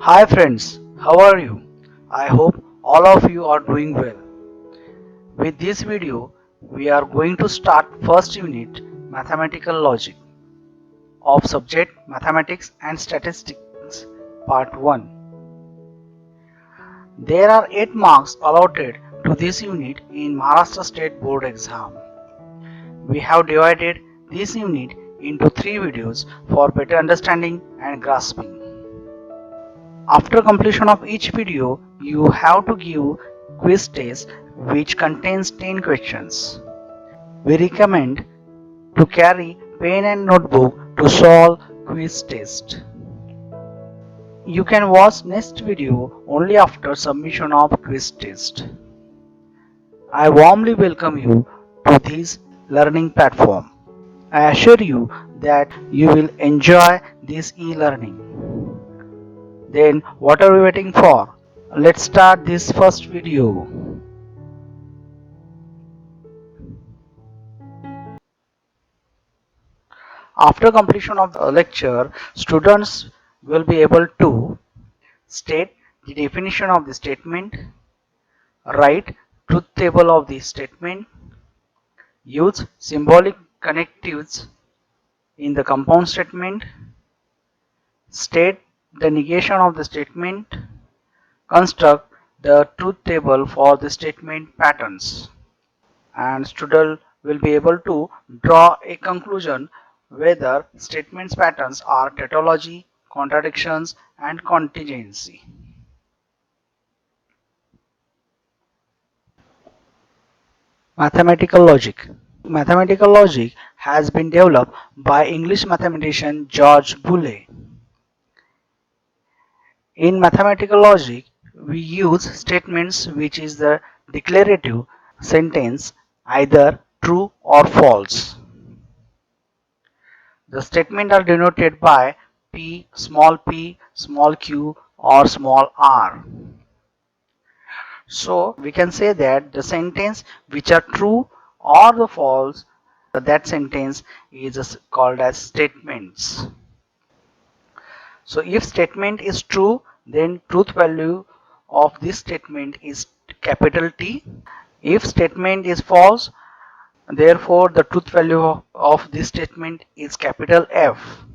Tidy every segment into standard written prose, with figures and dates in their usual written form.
Hi friends, how are you? I hope all of you are doing well. With this video, we are going to start first unit Mathematical Logic of subject Mathematics and Statistics Part 1. There are 8 marks allotted to this unit in Maharashtra State Board exam. We have divided this unit into 3 videos for better understanding and grasping. After completion of each video, you have to give quiz test which contains 10 questions. We recommend to carry pen and notebook to solve quiz test. You can watch next video only after submission of quiz test. I warmly welcome you to this learning platform. I assure you that you will enjoy this e-learning. Then what are we waiting for? Let's start this first video. After completion of the lecture, students will be able to state the definition of the statement, write truth table of the statement, use symbolic connectives in the compound statement, state the negation of the statement, construct the truth table for the statement patterns, and student will be able to draw a conclusion whether statements patterns are tautology, contradictions, and contingency. Mathematical logic. Mathematical logic has been developed by English mathematician George Boole. In mathematical logic, we use statements which is the declarative sentence either true or false. The statements are denoted by p, small q or small r. So we can say that the sentence which are true or the false, that sentence is called as statements. So if statement is true, then truth value of this statement is capital T. If statement is false, therefore the truth value of this statement is capital F.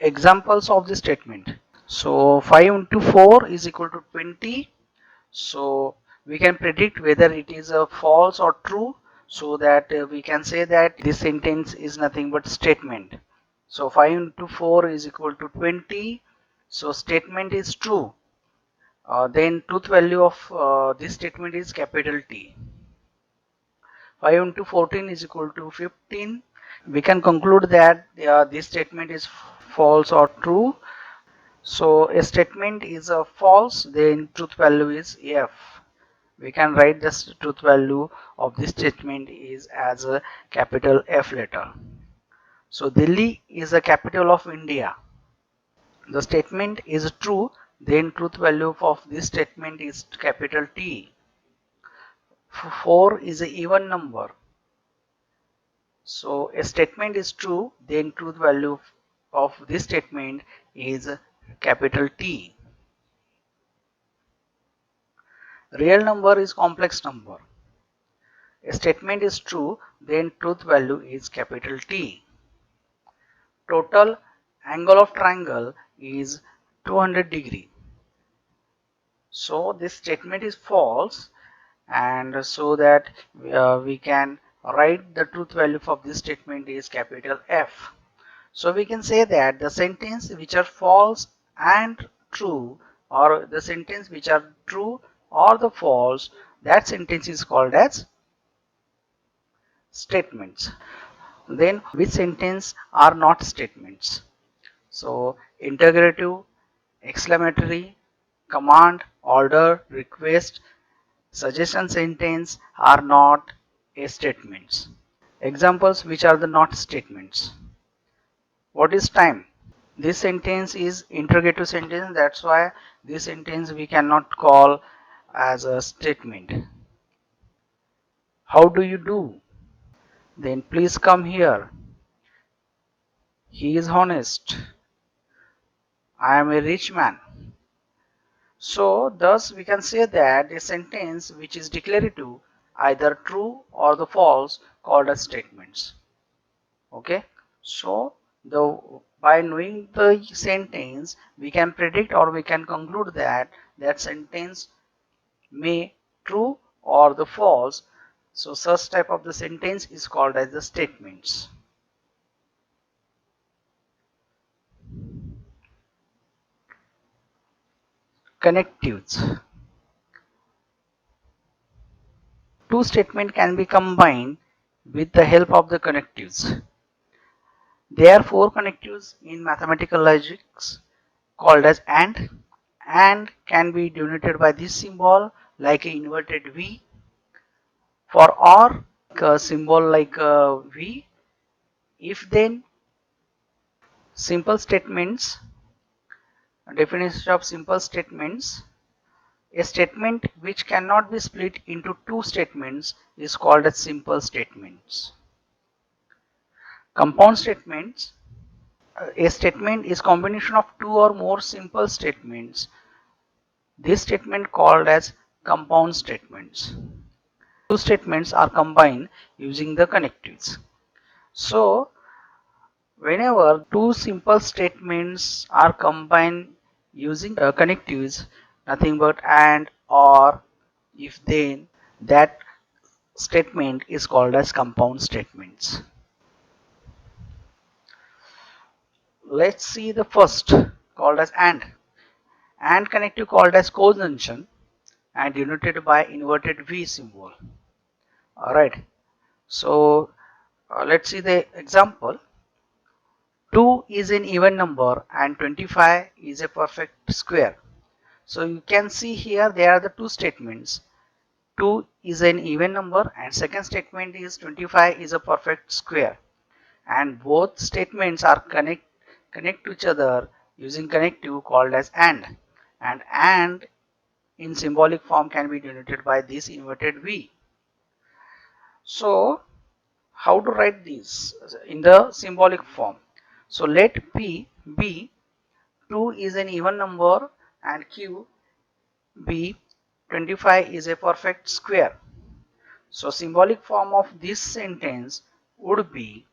Examples of the statement. So 5 into 4 is equal to 20. So we can predict whether it is a false or true, so that we can say that this sentence is nothing but statement. So 5 into 4 is equal to 20. So statement is true. Then truth value of this statement is capital T. 5 into 14 is equal to 15. We can conclude that this statement is false or true. So a statement is a false, then truth value is F. We can write this truth value of this statement is as a capital F letter. So Delhi is a capital of India. The statement is true, then truth value of this statement is capital T. 4 is an even number. So a statement is true, then truth value of this statement is capital T. Real number is complex number. A statement is true, then truth value is capital T. Total angle of triangle is 200 degree. So this statement is false, and so that we can write the truth value of this statement is capital F. So we can say that the sentence which are false and true, or the sentence which are true or the false, that sentence is called as statements. Then which sentence are not statements? So interrogative, exclamatory, command, order, request, suggestion sentence are not a statements. Examples which are the not statements. What is time? This sentence is interrogative sentence, that's why this sentence we cannot call as a statement. How do you do? Then please come here. He is honest. I am a rich man. So thus we can say that a sentence which is declarative, either true or the false, called as statements. Okay, so the by knowing the sentence we can predict or we can conclude that that sentence may true or the false. So such type of the sentence is called as the statements. Connectives. Two statements can be combined with the help of the connectives. There are four connectives in mathematical logics called as AND. AND can be denoted by this symbol like an inverted V. For OR, a symbol like a V. If then, simple statements. Definition of simple statements. A statement which cannot be split into two statements is called as simple statements. Compound statements. A statement is combination of two or more simple statements. This statement called as compound statements. Two statements are combined using the connectives. So whenever two simple statements are combined using connectives, nothing but and, or, if then, that statement is called as compound statements. Let's see the first, called as and. And connective called as conjunction and denoted by inverted V symbol. Alright, so let's see the example. 2 is an even number and 25 is a perfect square. So you can see here there are the two statements. 2 is an even number and second statement is 25 is a perfect square. And both statements are connect to each other using connective called as and. And in symbolic form can be denoted by this inverted V. So how to write this in the symbolic form? So let P be 2 is an even number and Q be 25 is a perfect square. So symbolic form of this sentence would be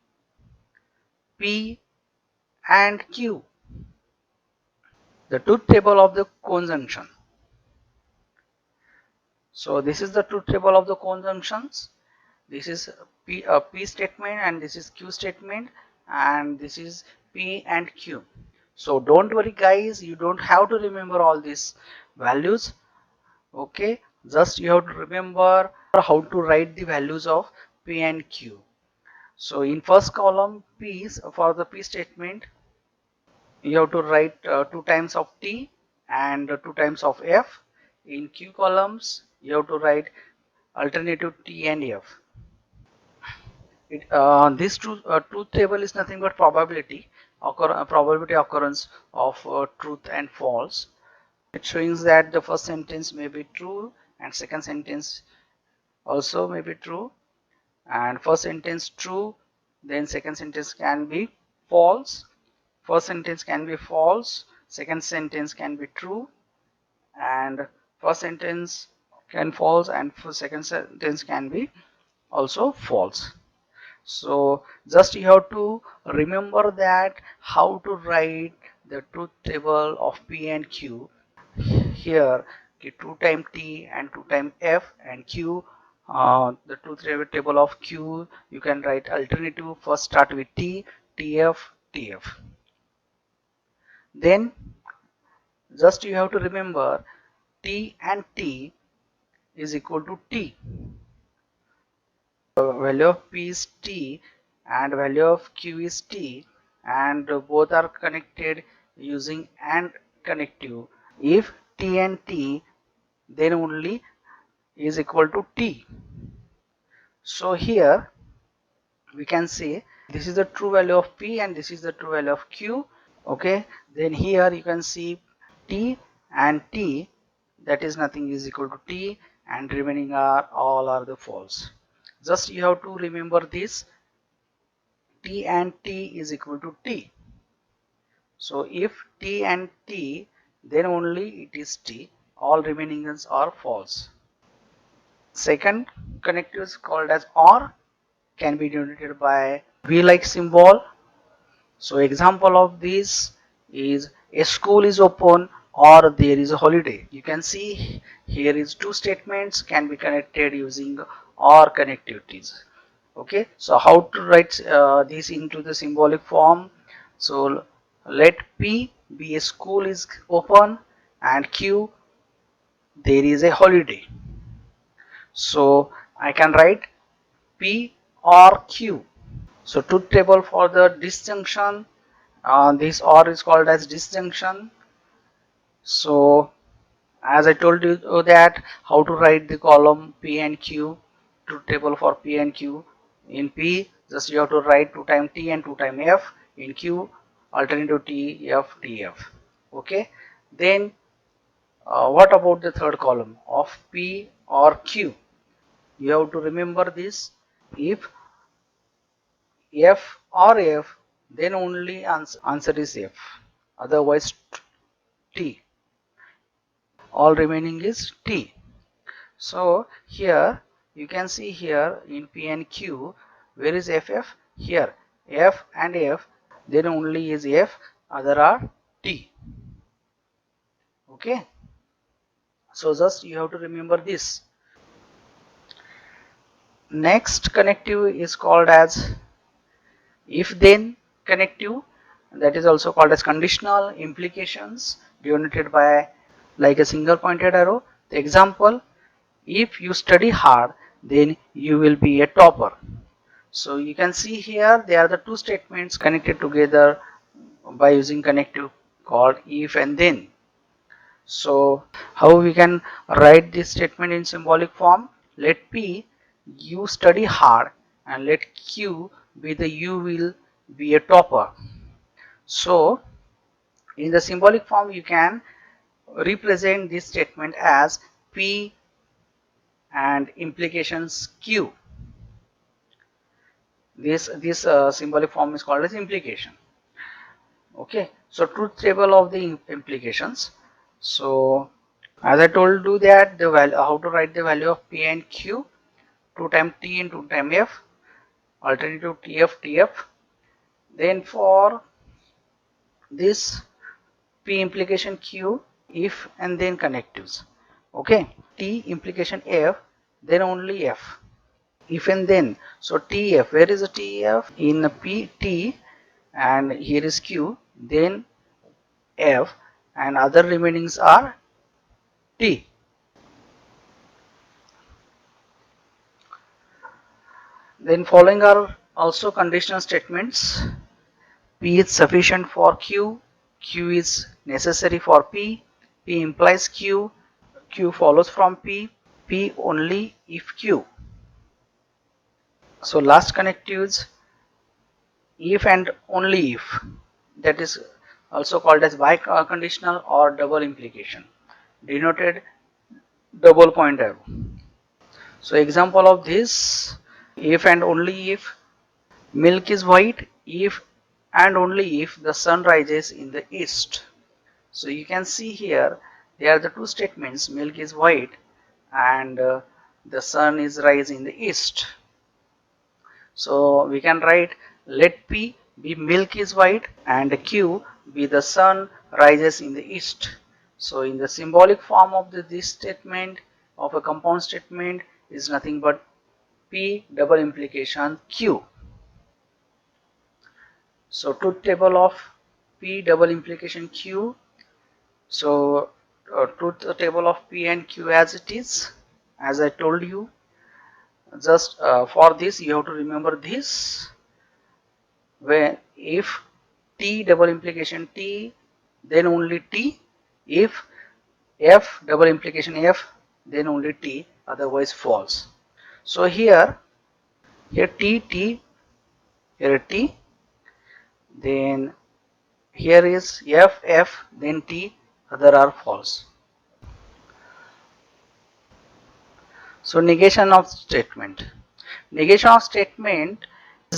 P and Q. The truth table of the conjunction. So this is the truth table of the conjunctions. This is P statement and this is Q statement and this is P and Q. So don't worry guys, you don't have to remember all these values. Okay, just you have to remember how to write the values of P and Q. So in first column P, for the P statement you have to write 2 times of T and 2 times of F. In Q columns you have to write alternative T and F. This truth table is nothing but probability occurrence of truth and false. It shows that the first sentence may be true and second sentence also may be true, and first sentence true, then second sentence can be false. First sentence can be false, second sentence can be true, and first sentence can false and second sentence can be also false. So just you have to remember that how to write the truth table of P and Q. Here 2 times T and 2 times F and Q. The truth table of Q you can write alternative, first start with T, TF, TF. Then just you have to remember T and T is equal to T. Value of P is T and value of Q is T, and both are connected using AND connective. If T and T, then only is equal to T. So here we can say this is the true value of P and this is the true value of Q. Okay, then here you can see T and T, that is nothing is equal to T, and remaining are all are the false. Just you have to remember this. T and T is equal to T. So if T and T, then only it is T. All remaining ones are false. Second connective is called as OR, can be denoted by V like symbol. So example of this is a school is open or there is a holiday. You can see here is two statements can be connected using OR connectivities. Okay, so how to write this into the symbolic form? So let P be a school is open and Q there is a holiday. So I can write P or Q. So truth table for the disjunction, this OR is called as disjunction. So as I told you that how to write the column P and Q, truth table for P and Q. In P just you have to write 2 times T and 2 times F. In Q alternative T F T F. Okay, then what about the third column of P or Q? You have to remember this. If F or F, then only answer is F, otherwise T. All remaining is T. So here you can see here in P and Q, where is FF? Here F and F, then only is F, other are T. Okay, so just you have to remember this. Next connective is called as if then connective, that is also called as conditional implications denoted by like a single pointed arrow. The example, if you study hard then you will be a topper. So you can see here they are the two statements connected together by using connective called if and then. So how we can write this statement in symbolic form? Let P you study hard and let Q be the you will be a topper. So in the symbolic form you can represent this statement as P and implications Q. This symbolic form is called as implication. Okay, so truth table of the implications. So as I told you that the value, how to write the value of P and Q, 2 times T and 2 times F, alternative TF TF. Then for this P implication Q, if and then connectives. Okay, T implication F, then only F. If and then, so TF, where is the TF? In P T and here is Q, then F, and other remainings are T. Then following are also conditional statements. P is sufficient for Q, Q is necessary for P, P implies Q, Q follows from P, P only if Q. So last connectives, if and only if, that is also called as biconditional or double implication, denoted double point arrow. So example of this, if and only if milk is white, if and only if the sun rises in the east. So you can see here there are the two statements, milk is white and the sun is rising in the east. So we can write let P be milk is white and Q be the sun rises in the east. So in the symbolic form of this statement of a compound statement is nothing but P double implication Q. So truth table of P double implication Q. So truth table of P and Q as it is, as I told you. Just for this you have to remember this, where if T double implication T, then only T, if F double implication F, then only T, otherwise false. So here T T, here T, then here is F F, then T, other are false. So negation of statement. Negation of statement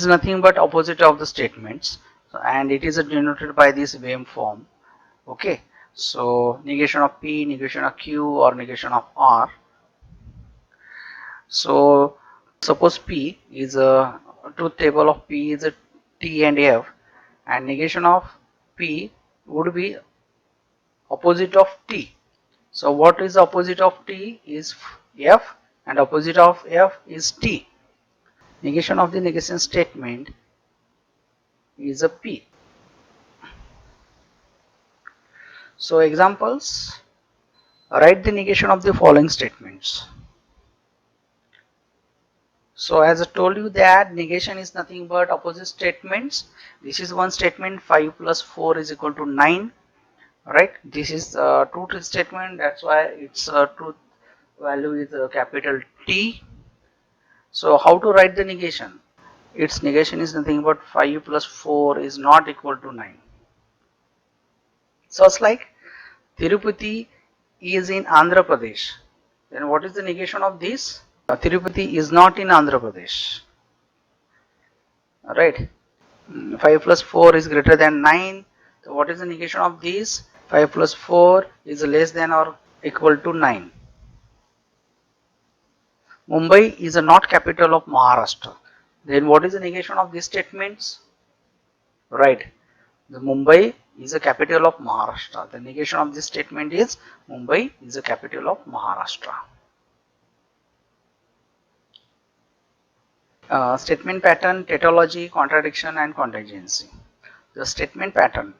is nothing but opposite of the statements, and it is denoted by this WEM form. Okay, so negation of P, negation of Q, or negation of R. So suppose P is a truth table of P is a T and F, and negation of P would be opposite of T. So what is opposite of T is F, and opposite of F is T. Negation of the negation statement is a P. So examples, write the negation of the following statements. So as I told you that negation is nothing but opposite statements. This is one statement, 5 plus 4 is equal to 9, right? This is a truth statement, that's why its truth value is a capital T. So how to write the negation? Its negation is nothing but 5 plus 4 is not equal to 9. So it's like Tirupati is in Andhra Pradesh. Then what is the negation of this? Tirupati is not in Andhra Pradesh. Right? 5 plus 4 is greater than 9. So what is the negation of this? 5 plus 4 is less than or equal to 9. Mumbai is a not capital of Maharashtra. Then what is the negation of these statements? Right. The Mumbai is a capital of Maharashtra. The negation of this statement is Mumbai is a capital of Maharashtra. Statement pattern, tautology, contradiction, and contingency. The statement pattern.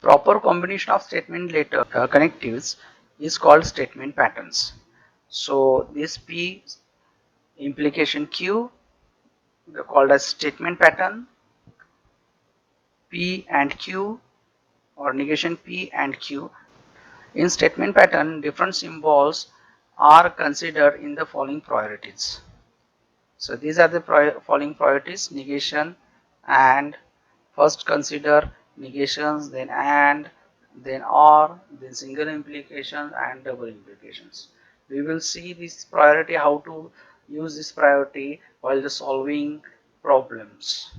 Proper combination of statement letter connectives is called statement patterns. So this P implication Q called as statement pattern, P and Q or negation P and Q. In statement pattern, different symbols are considered in the following priorities. So these are the following priorities: negation, and. First consider negations, then and, then or, then single implications and double implications. We will see this priority, how to use this priority while the solving problems.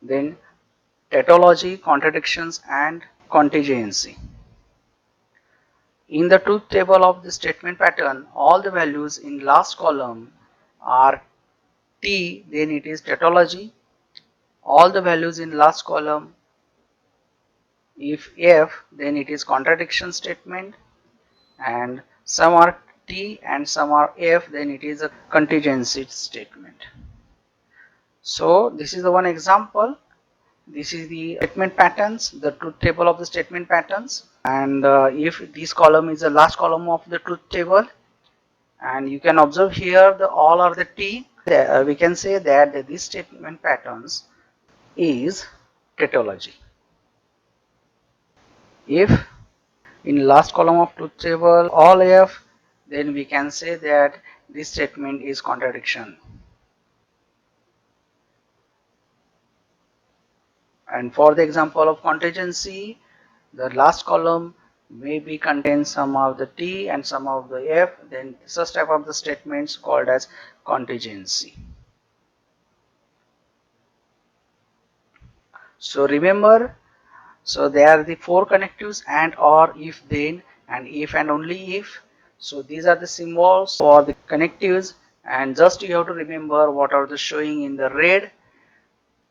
Then tautology, contradictions, and contingency. In the truth table of the statement pattern, all the values in last column are T, then it is tautology. All the values in last column, if F, then it is contradiction statement, and some are T and some are F, then it is a contingency statement. So this is the one example. This is the statement patterns, the truth table of the statement patterns, and if this column is the last column of the truth table, and you can observe here the all are the T, we can say that this statement patterns is tautology. If in last column of truth table all F, then we can say that this statement is contradiction. And for the example of contingency, the last column maybe contains some of the T and some of the F, then such type of the statements called as contingency. So remember, so there are the four connectives: and, or, if, then, and if and only if. So these are the symbols for the connectives, and just you have to remember what are the showing in the red.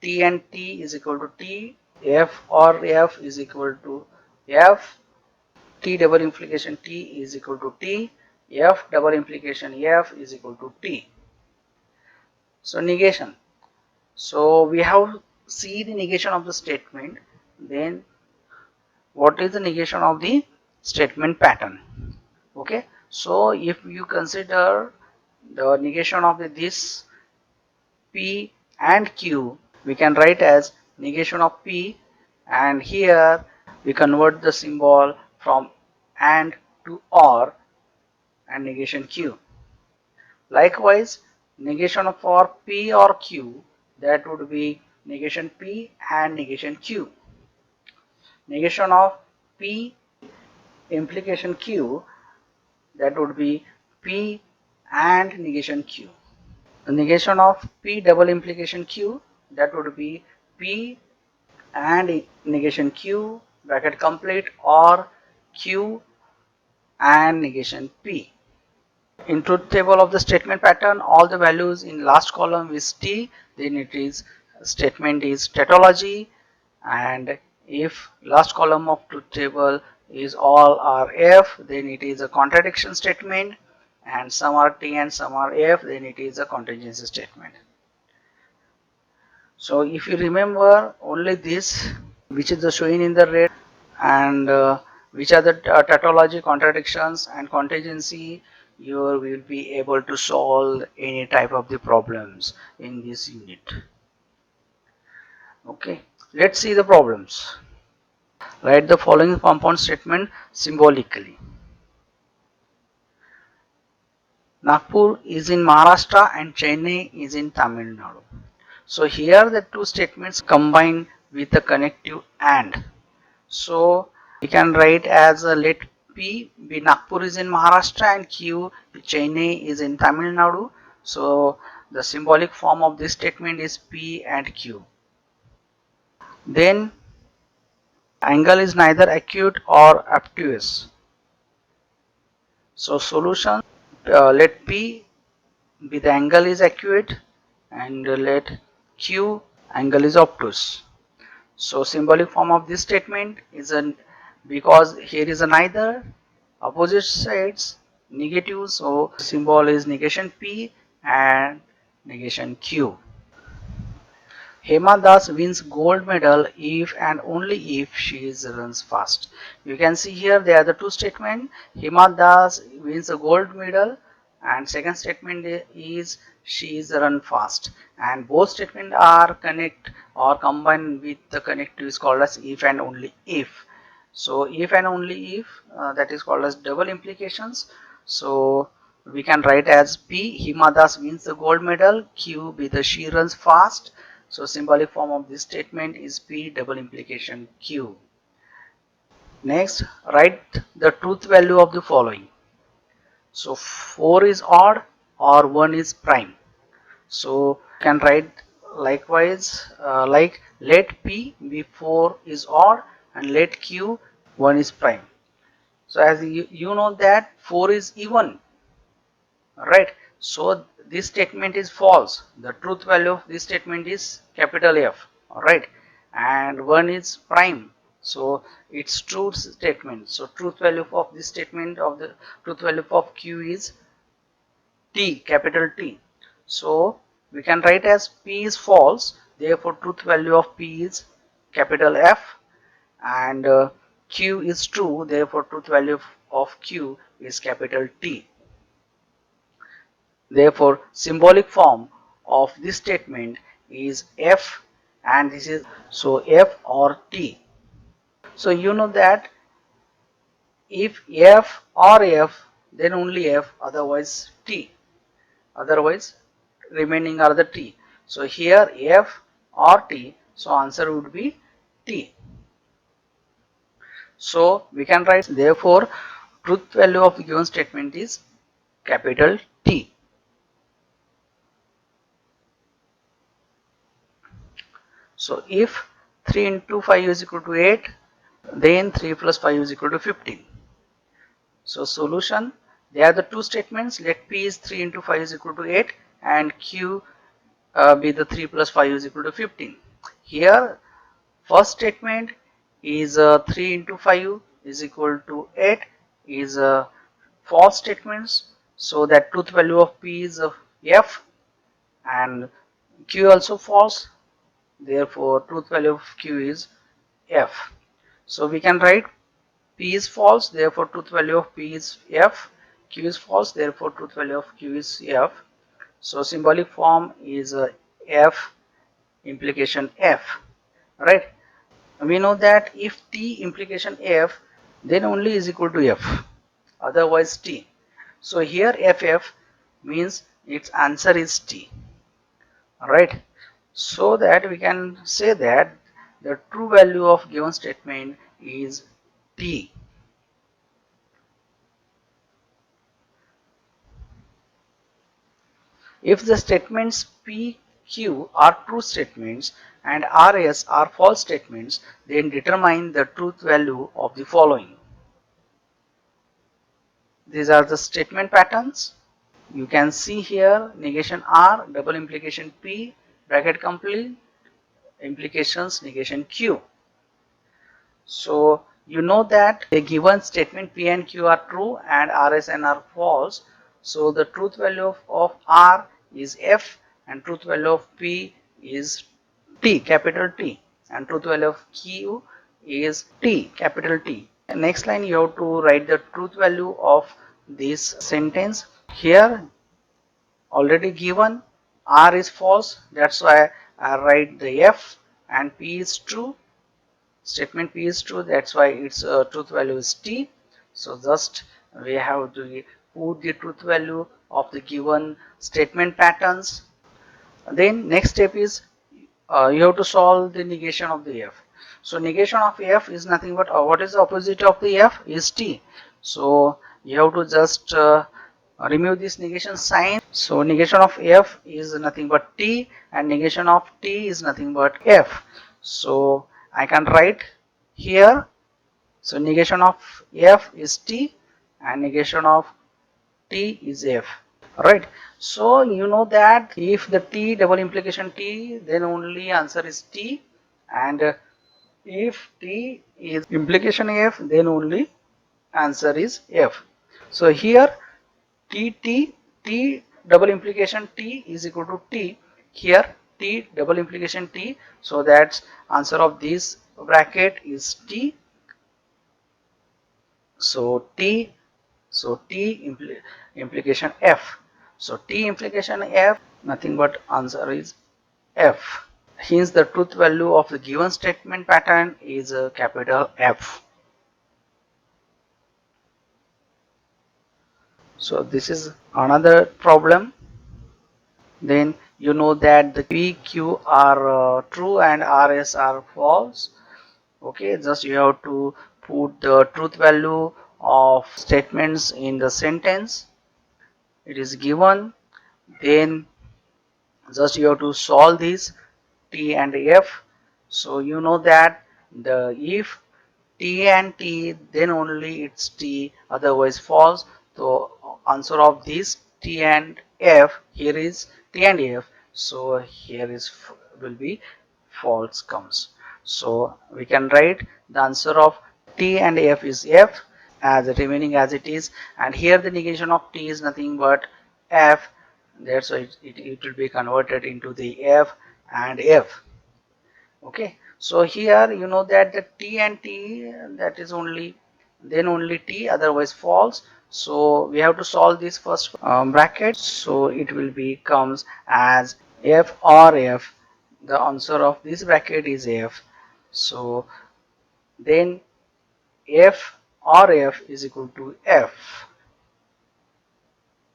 T and T is equal to T, F or F is equal to F, T double implication T is equal to T, F double implication F is equal to T. So negation. So we have see the negation of the statement. Then what is the negation of the statement pattern? Okay. So if you consider the negation of this P and Q, we can write as negation of P, and here we convert the symbol from and to or, and negation Q. Likewise, negation for P or Q, that would be negation P and negation Q. Negation of P implication Q, that would be P and negation Q. The negation of P double implication Q, that would be P and negation Q bracket complete, or Q and negation P. In truth table of the statement pattern, all the values in last column is T, then it is statement is tautology, and if last column of truth table is all are F, then it is a contradiction statement, and some are T and some are F, then it is a contingency statement. So if you remember only this, which is the showing in the red, and which are the tautology, contradictions and contingency, you will be able to solve any type of the problems in this unit. Okay, let's see the problems. Write the following compound statement symbolically. Nagpur is in Maharashtra and Chennai is in Tamil Nadu. So here the two statements combine with the connective and. So we can write as let P be Nagpur is in Maharashtra and Q Chennai is in Tamil Nadu. So the symbolic form of this statement is P and Q. Then angle is neither acute or obtuse. So solution, let P be the angle is acute and let Q angle is obtuse. So symbolic form of this statement is because here is a neither, opposite sides, negative, so symbol is negation P and negation Q. Hema Das wins gold medal if and only if she runs fast. You can see here there are the two statements. Hema Das wins a gold medal, and second statement is she is run fast, and both statements are connect or combined with the connective is called as if and only if. So if and only if, that is called as double implications. So we can write as P Hima Das wins the gold medal, Q be the she runs fast. So symbolic form of this statement is P double implication Q. Next, write the truth value of the following. So 4 is odd or 1 is prime. So you can write likewise like let P be 4 is odd and let Q 1 is prime. So as you know that 4 is even, right? So this statement is false. The truth value of this statement is capital F, alright, and 1 is prime, so it's true statement. So truth value of this statement of the truth value of Q is T, capital T. So we can write as P is false, therefore truth value of P is capital F, and Q is true, therefore truth value of Q is capital T. Therefore, symbolic form of this statement is F, and this is so F or T. So you know that if F or F, then only F, otherwise T, otherwise remaining are the T. So here F or T, so answer would be T. So we can write therefore truth value of the given statement is capital T. So if 3 into 5 is equal to 8, then 3 plus 5 is equal to 15. So solution, there are the two statements, let P is 3 into 5 is equal to 8 and Q be the 3 plus 5 is equal to 15. Here first statement is 3 into 5 is equal to 8 is false statements, so that truth value of P is F and Q also false, therefore truth value of Q is F. So we can write P is false, therefore truth value of P is F. Q is false, therefore truth value of Q is F. So symbolic form is F implication F, right? We know that if T implication F, then only is equal to F, otherwise T. So here FF means its answer is T, right? So that we can say that the true value of given statement is T. If the statements P, Q are true statements and R, S are false statements, then determine the truth value of the following. These are the statement patterns. You can see here negation R, double implication P, bracket complete, implications negation Q. So you know that a given statement P and Q are true and R, S and are false. So the truth value of R is F and truth value of P is T, capital T, and truth value of Q is T, capital T. Next line you have to write the truth value of this sentence. Here already given R is false, that's why I write the F, and P is true. Statement P is true, that's why its truth value is T. So just we have to put the truth value of the given statement patterns. Then next step is you have to solve the negation of the F. So negation of F is nothing but what is the opposite of the F is T. So you have to just remove this negation sign. So negation of F is nothing but T and negation of T is nothing but F. So I can write here, so negation of F is T and negation of T is F, right? So you know that if the T double implication T, then only answer is T, and if T is implication F, then only answer is F. So here T double implication T is equal to T. Here T double implication T, so that's answer of this bracket is T. So T implication F. So T implication F, nothing but answer is F. Hence the truth value of the given statement pattern is a capital F. So this is another problem. Then you know that the P, Q are true and R, S are false. Okay, just you have to put the truth value of statements in the sentence. It is given. Then just you have to solve this T and F. So you know that the if T and T, then only it's T, otherwise false. So answer of this T and F, here is T and F, so here is will be false comes. So we can write the answer of T and F is F as remaining as it is, and here the negation of T is nothing but F, that's why it will be converted into the F and F. Okay, so here you know that the T and T, that is only then only T, otherwise false. So we have to solve this first bracket, so it will be comes as F or F. The answer of this bracket is F. So then F or F is equal to F,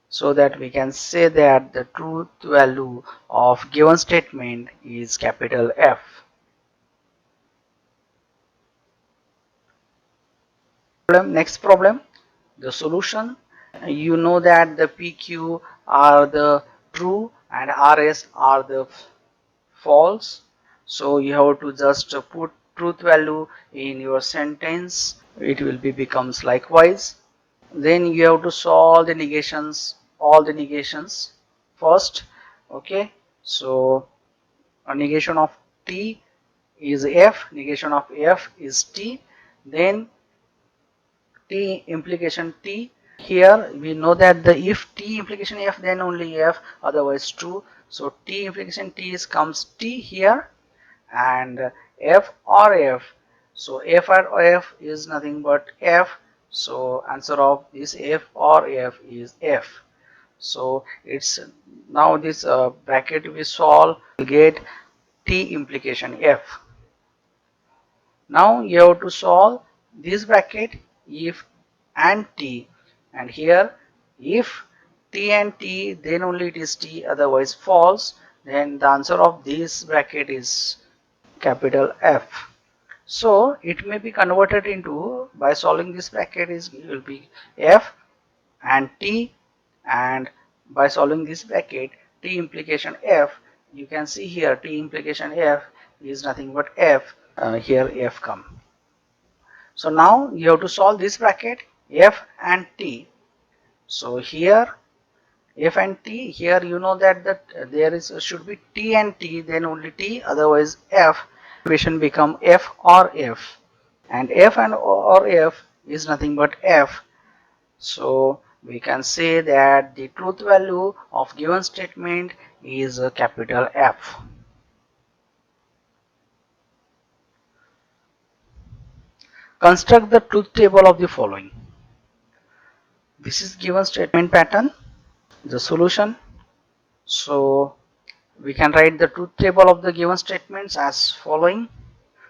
so that we can say that the truth value of given statement is capital F. Next problem, the solution. You know that the PQ are the true and RS are the false. So you have to just put truth value in your sentence. It will be becomes likewise. Then you have to solve the negations, all the negations first. Okay, so a negation of T is F, negation of F is T. Then T implication T, here we know that the if T implication F, then only F, otherwise true. So T implication T is comes T here, and F or F, so F or F is nothing but F, so answer of this F or F is F. So it's now this bracket we solve, we get T implication F. Now you have to solve this bracket if and T, and here if T and T, then only it is T, otherwise false, then the answer of this bracket is capital F. So it may be converted into, by solving this bracket is it will be F and T, and by solving this bracket T implication F, you can see here T implication F is nothing but F, here F come. So now you have to solve this bracket F and T. So here F and T, here you know that there is should be T and T, then only T, otherwise F. Equation become F or F, and F and or F is nothing but F. So we can say that the truth value of given statement is a capital F. Construct the truth table of the following. This is given statement pattern, the solution. So we can write the truth table of the given statements as following.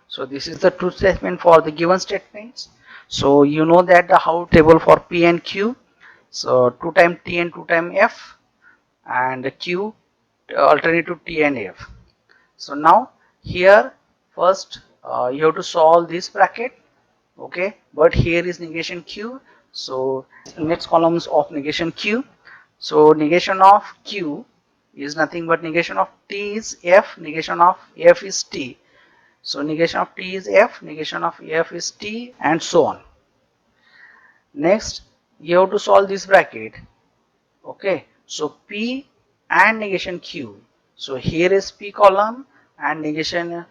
So this is the truth statement for the given statements. So you know that the how table for P and Q. So 2 times T and 2 times F, and Q alternative T and F. So now here first you have to solve this bracket, okay, but here is negation Q. So next columns of negation Q. So negation of Q is nothing but negation of T is F, negation of F is T. So negation of T is F, negation of F is T, and so on. Next you have to solve this bracket, okay. So P and negation Q. So here is P column and negation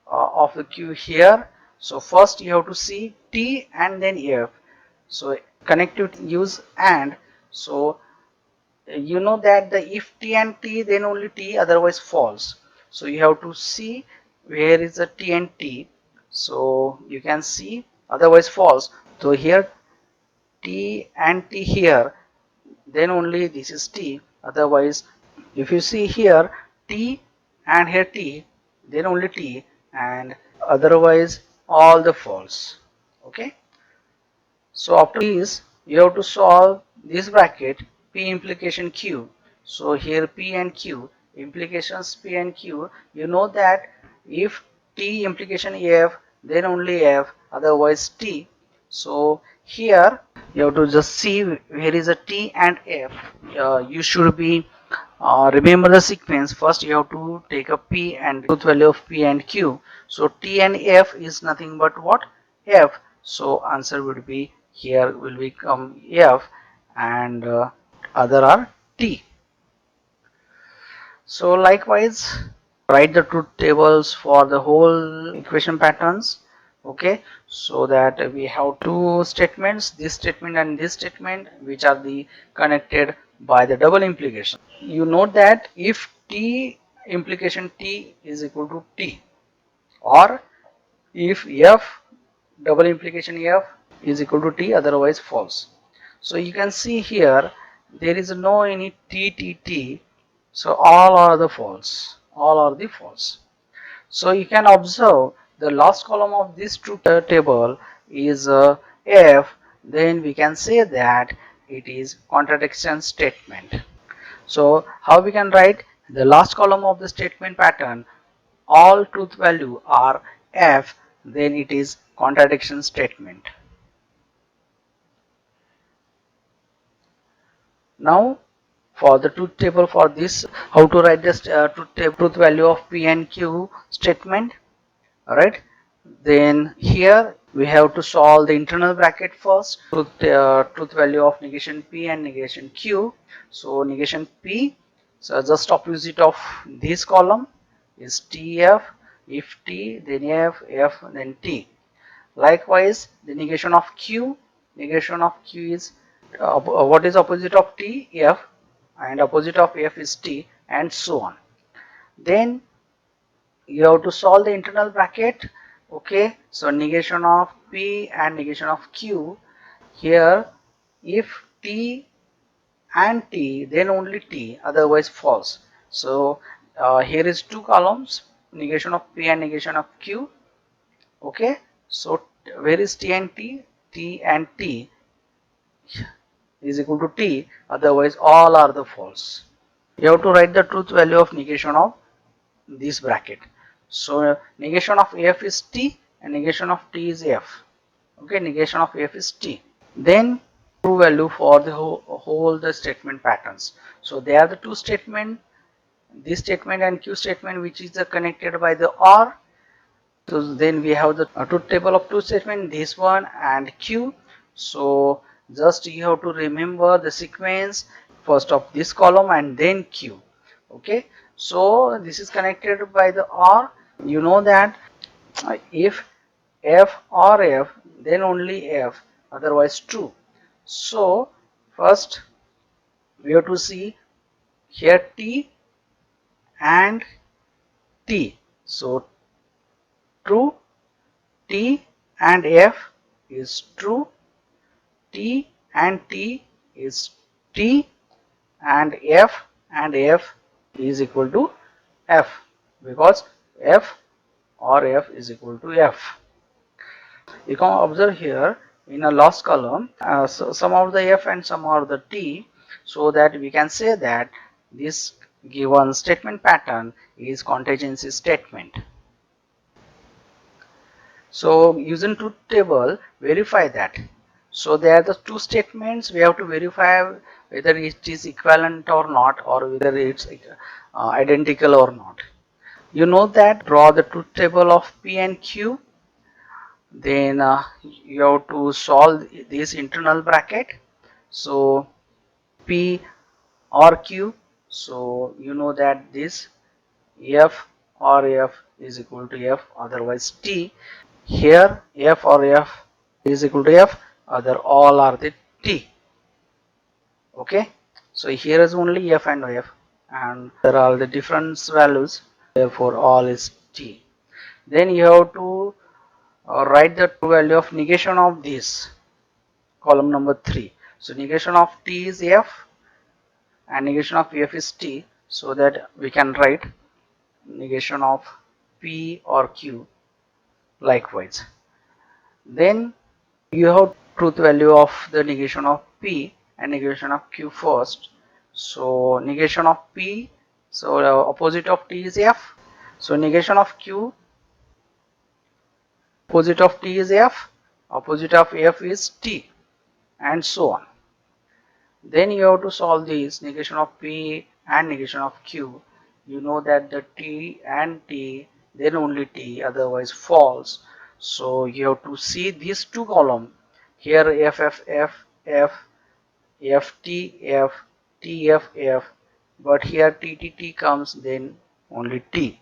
of the Q here. So first you have to see T and then F. So connective use and. So you know that the if T and T, then only T, otherwise false. So you have to see where is the T and T. So you can see otherwise false. So here T and T here, then only this is T, otherwise if you see here T and here T, then only T, and otherwise all the false, okay. So after this you have to solve this bracket P implication Q. So here P and Q, implications P and Q, you know that if T implication F, then only F, otherwise T. So here you have to just see where is a T and F. You should be remember the sequence. First you have to take a P and truth value of P and Q. So T and F is nothing but what? F. So answer would be here will become F, and other are T. So likewise write the truth tables for the whole equation patterns, okay. So that we have two statements, this statement and this statement, which are the connected by the double implication. You note that if T implication T is equal to T, or if F double implication F is equal to T, otherwise false. So you can see here there is no any T. So all are the false, all are the false. So you can observe the last column of this truth table is F, then we can say that it is contradiction statement. So how we can write the last column of the statement pattern, all truth value are F, then it is contradiction statement. Now for the truth table for this, how to write this truth value of P and Q statement, alright. Then here we have to solve the internal bracket first, truth value of negation P and negation Q. So negation P, so just opposite of this column is TF, if T then F, F then T. Likewise the negation of Q is what is opposite of T? F, and opposite of F is T, and so on. Then you have to solve the internal bracket, okay. So negation of P and negation of Q, here if T and T, then only T, otherwise false. So here is two columns, negation of P and negation of Q, okay. So where is T and T? T and T is equal to T, otherwise all are the false. You have to write the truth value of negation of this bracket. So negation of F is T and negation of T is F, okay. Negation of F is T. Then true value for the whole the statement patterns. So they are the two statement this statement and Q statement, which is connected by the OR. So then we have the truth table of two statement, this one and Q. So just you have to remember the sequence first of this column and then Q. Okay, so this is connected by the OR. You know that if F or F, then only F, otherwise true. So first we have to see here T and T. So true, T and F is true, T and T is T, and F is equal to F, because F or F is equal to F. You can observe here in a last column so some of the F and some of the T, so that we can say that this given statement pattern is contingency statement. So using truth table, verify that. So there are the two statements, we have to verify whether it is equivalent or not, or whether it's identical or not. You know that, draw the truth table of P and Q. Then you have to solve this internal bracket. So P or Q. So you know that this F or F is equal to F, otherwise T. Here F or F is equal to F, other all are the T. Okay, so here is only F and F, and there are the difference values, therefore all is T. Then you have to write the true value of negation of this, column number 3. So negation of T is F and negation of F is T, so that we can write negation of P or Q likewise. Then you have truth value of the negation of P and negation of Q first. So negation of P, so opposite of T is F. So negation of Q, opposite of T is F, opposite of F is T, and so on. Then you have to solve this negation of P and negation of Q. You know that the T and T, then only T, otherwise false. So you have to see these two columns. Here F, F, F, F, F, T, F, T, F, F. But here T, T, T comes, then only T.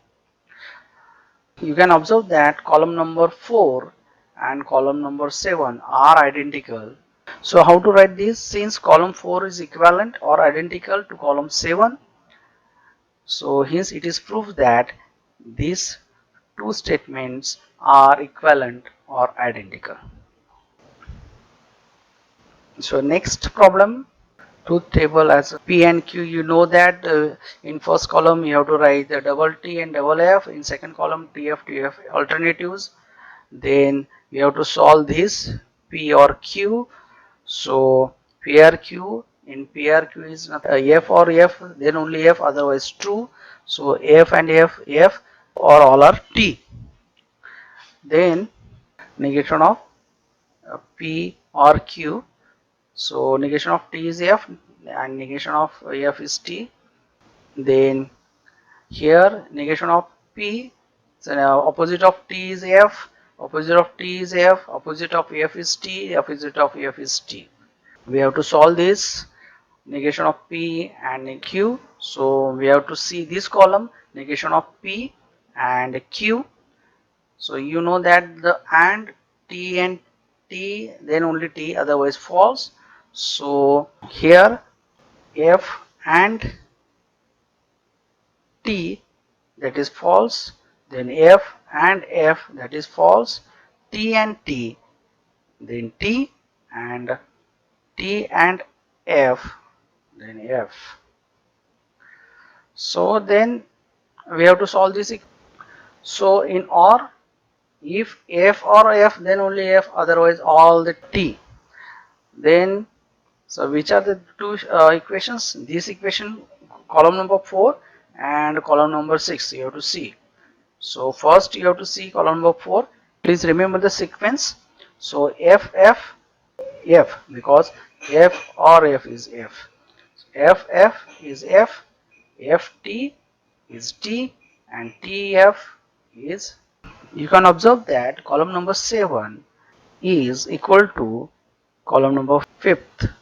You can observe that column number 4 and column number 7 are identical. So how to write this? Since column 4 is equivalent or identical to column 7, so hence it is proof that these two statements are equivalent or identical. So next problem, truth table as P and Q. You know that in first column you have to write the double T and double F, in second column TF, TF alternatives. Then we have to solve this P or Q. So PRQ, in PRQ is not F or F, then only F, otherwise true. So F and F or all are T. Then negation of P or Q. So negation of T is F and negation of F is T. Then here negation of P, so now opposite of T is F, opposite of T is F, opposite of F is T, opposite of F is T. We have to solve this negation of P and Q. So we have to see this column, negation of P and Q. So you know that the and T, then only T, otherwise false. So here F and T, that is false, then F and F, that is false, T and T, then T, and T and F, then F. So then we have to solve this. So in OR, if F or F, then only F, otherwise all the T. Then so which are the two equations? This equation, column number 4 and column number 6, you have to see. So first you have to see column number 4. Please remember the sequence. So F, F, F, because F or F is F. F, F is F, F, T, is T and TF is. You can observe that column number 7 is equal to column number 5th.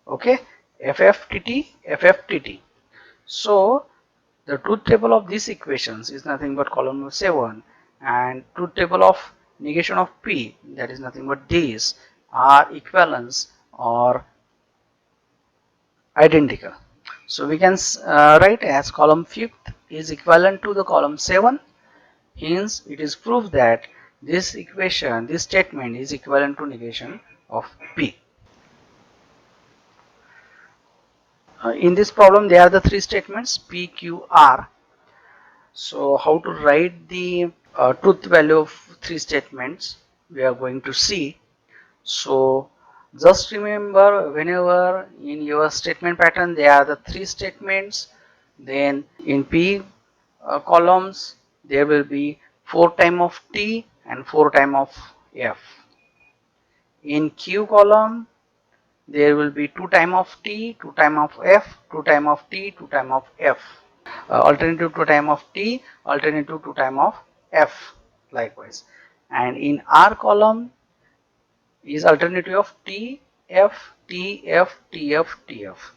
Okay, FFTT, FFTT. So the truth table of these equations is nothing but column number 7, and truth table of negation of P, that is nothing but these, are equivalents or identical. So we can write as column 5th is equivalent to the column 7. Hence it is proof that this equation, this statement is equivalent to negation of P. In this problem there are the three statements P, Q, R. So how to write the truth value of three statements we are going to see. So just remember, whenever in your statement pattern there are the three statements, then in P columns there will be 4 times of T and 4 times of F. In Q column there will be 2 times of T, 2 times of F, 2 times of T, 2 times of F. Alternative 2 times of T, alternative 2 times of F likewise. And in R column is alternative of T, F, T, F, T, F, T, F.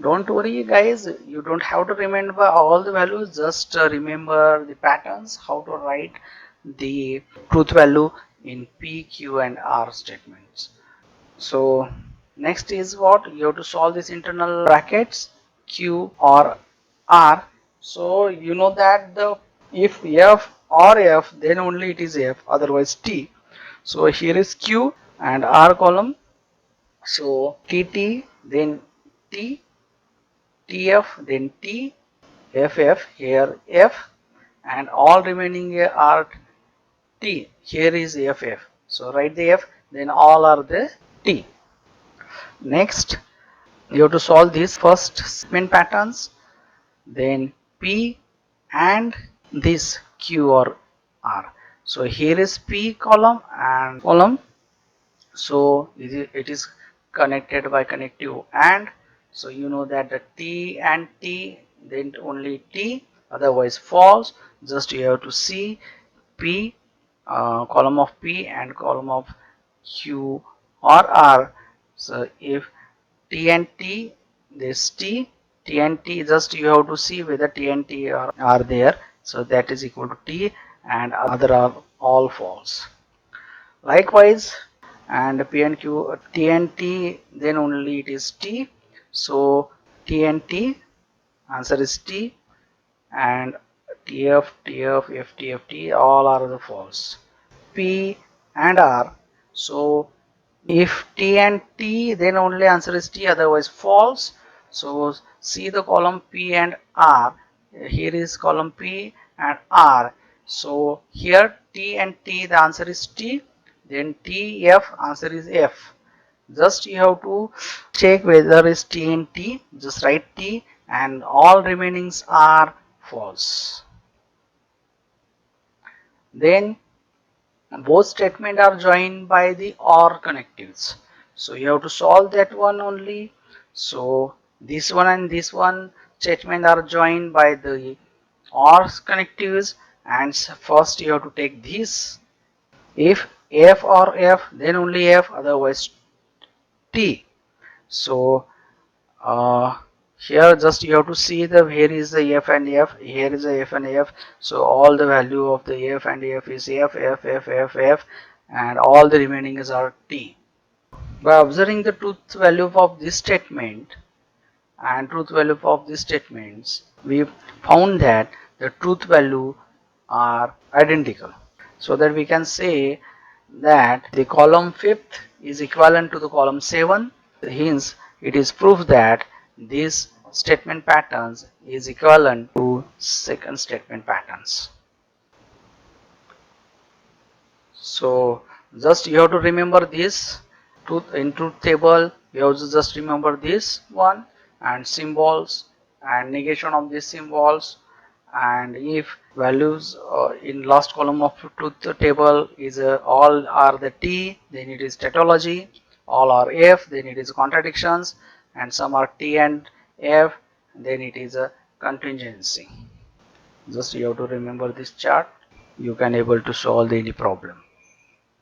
Don't worry guys, you don't have to remember all the values, just remember the patterns, how to write the truth value in P, Q and R statements. So next is what? You have to solve this internal brackets Q or R. So you know that the if F or F, then only it is F, otherwise T. So here is Q and R column. So TT, then T, TF, then T, FF, here F, and all remaining here are T. Here is FF. So write the F, then all are the T. Next, you have to solve these first statement patterns, then P and this Q or R. So here is P column and column. So it is connected by connective AND. So you know that the T and T, then only T, otherwise false. Just you have to see P, column of P and column of Q or R. So if T and T, this T, T and T, just you have to see whether T and T are there. So that is equal to T and other are all false. Likewise, and P and Q, T and T, then only it is T. So T and T, answer is T, and TF, TF, FT, FT, all are the false. P and R. So if T and T, then only answer is T, otherwise false. So see the column P and R. Here is column P and R. So here T and T, the answer is T. Then T, F, answer is F. Just you have to check whether is T and T. Just write T and all remainings are false. Then both statements are joined by the OR connectives. So you have to solve that one only. So this one and this one statement are joined by the OR connectives, and first you have to take this. If F or F, then only F, otherwise T. So here just you have to see the here is the F and F, here is the F and F. So all the value of the F and F is F, F, F, F, F, and all the remaining is are T. By observing the truth value of this statement and truth value of these statements, we found that the truth value are identical. So that we can say that the column 5th is equivalent to the column 7. Hence it is proof that this statement patterns is equivalent to second statement patterns. So just you have to remember this. In truth table you have to just remember this one, and symbols and negation of these symbols. And if values in last column of truth table is all are the T, then it is tautology. All are F, then it is contradictions, and some are T and F, then it is a contingency. Just you have to remember this chart. You can able to solve any problem.